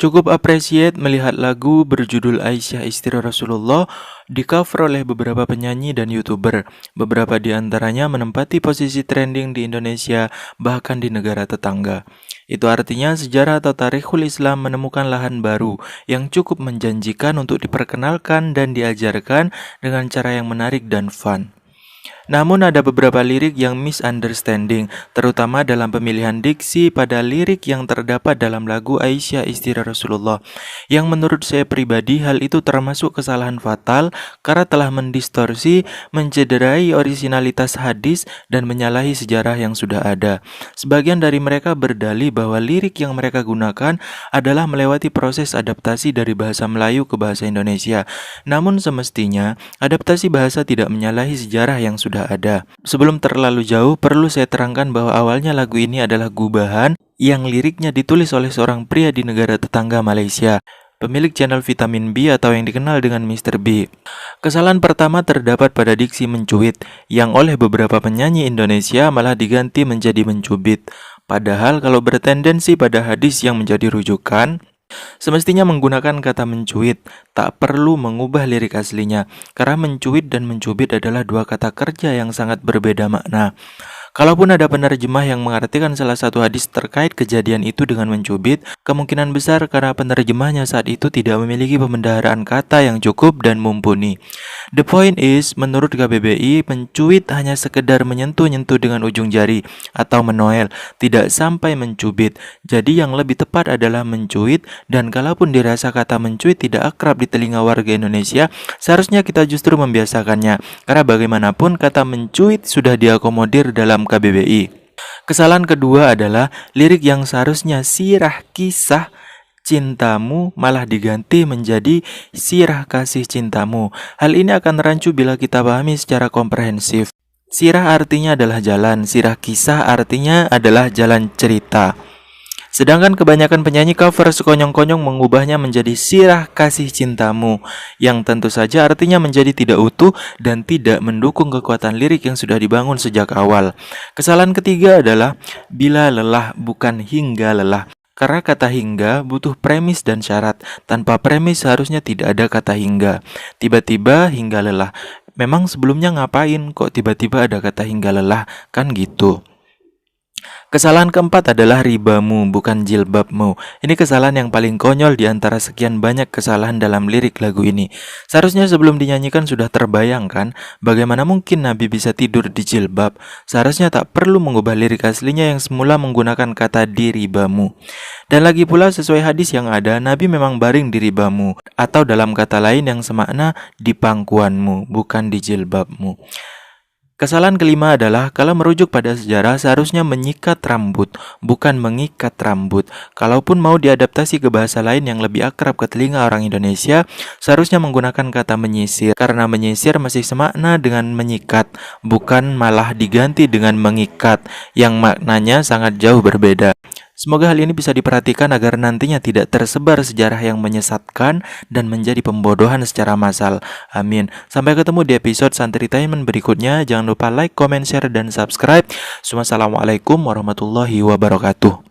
Cukup appreciate melihat lagu berjudul Aisyah Istri Rasulullah di-cover oleh beberapa penyanyi dan YouTuber. Beberapa di antaranya menempati posisi trending di Indonesia, bahkan di negara tetangga. Itu artinya sejarah atau tarikhul Islam menemukan lahan baru yang cukup menjanjikan untuk diperkenalkan dan diajarkan dengan cara yang menarik dan fun. Namun ada beberapa lirik yang misunderstanding, terutama dalam pemilihan diksi pada lirik yang terdapat dalam lagu Aisyah Istri Rasulullah. Yang menurut saya pribadi hal itu termasuk kesalahan fatal karena telah mendistorsi, mencederai orisinalitas hadis dan menyalahi sejarah yang sudah ada. Sebagian dari mereka berdalih bahwa lirik yang mereka gunakan adalah melewati proses adaptasi dari bahasa Melayu ke bahasa Indonesia. Namun semestinya adaptasi bahasa tidak menyalahi sejarah yang sudah ada. Sebelum terlalu jauh, perlu saya terangkan bahwa awalnya lagu ini adalah gubahan yang liriknya ditulis oleh seorang pria di negara tetangga Malaysia, pemilik channel Vitamin B atau yang dikenal dengan Mr. B. Kesalahan pertama terdapat pada diksi mencuit, yang oleh beberapa penyanyi Indonesia malah diganti menjadi mencubit. Padahal kalau bertendensi pada hadis yang menjadi rujukan, semestinya menggunakan kata mencuit, tak perlu mengubah lirik aslinya, karena mencuit dan mencubit adalah dua kata kerja yang sangat berbeda makna. Kalaupun ada penerjemah yang mengartikan salah satu hadis terkait kejadian itu dengan mencubit, kemungkinan besar karena penerjemahnya saat itu tidak memiliki pembendaharaan kata yang cukup dan mumpuni. The point is, menurut KBBI, mencuit hanya sekedar menyentuh-nyentuh dengan ujung jari atau menoel, tidak sampai mencubit. Jadi yang lebih tepat adalah mencuit, dan kalaupun dirasa kata mencuit tidak akrab di telinga warga Indonesia, seharusnya kita justru membiasakannya. Karena bagaimanapun kata mencuit sudah diakomodir dalam KBBI. Kesalahan kedua adalah lirik yang seharusnya sirah kisah cintamu malah diganti menjadi sirah kasih cintamu. Hal ini akan rancu bila kita pahami secara komprehensif. Sirah artinya adalah jalan, sirah kisah artinya adalah jalan cerita. Sedangkan kebanyakan penyanyi cover sekonyong-konyong mengubahnya menjadi sirah kasih cintamu, yang tentu saja artinya menjadi tidak utuh dan tidak mendukung kekuatan lirik yang sudah dibangun sejak awal. Kesalahan ketiga adalah bila lelah bukan hingga lelah. Karena kata hingga butuh premis dan syarat. Tanpa premis seharusnya tidak ada kata hingga. Tiba-tiba hingga lelah. Memang sebelumnya ngapain kok tiba-tiba ada kata hingga lelah? Kan gitu. Kesalahan keempat adalah ribamu, bukan jilbabmu. Ini kesalahan yang paling konyol di antara sekian banyak kesalahan dalam lirik lagu ini. Seharusnya sebelum dinyanyikan sudah terbayangkan bagaimana mungkin Nabi bisa tidur di jilbab. Seharusnya tak perlu mengubah lirik aslinya yang semula menggunakan kata di ribamu. Dan lagi pula sesuai hadis yang ada, Nabi memang baring di ribamu, atau dalam kata lain yang semakna di pangkuanmu, bukan di jilbabmu. Kesalahan kelima adalah kalau merujuk pada sejarah seharusnya menyikat rambut, bukan mengikat rambut. Kalaupun mau diadaptasi ke bahasa lain yang lebih akrab ke telinga orang Indonesia, seharusnya menggunakan kata menyisir. Karena menyisir masih semakna dengan menyikat, bukan malah diganti dengan mengikat, yang maknanya sangat jauh berbeda. Semoga hal ini bisa diperhatikan agar nantinya tidak tersebar sejarah yang menyesatkan dan menjadi pembodohan secara massal. Amin. Sampai ketemu di episode Santritainment berikutnya. Jangan lupa like, comment, share, dan subscribe. Wassalamualaikum warahmatullahi wabarakatuh.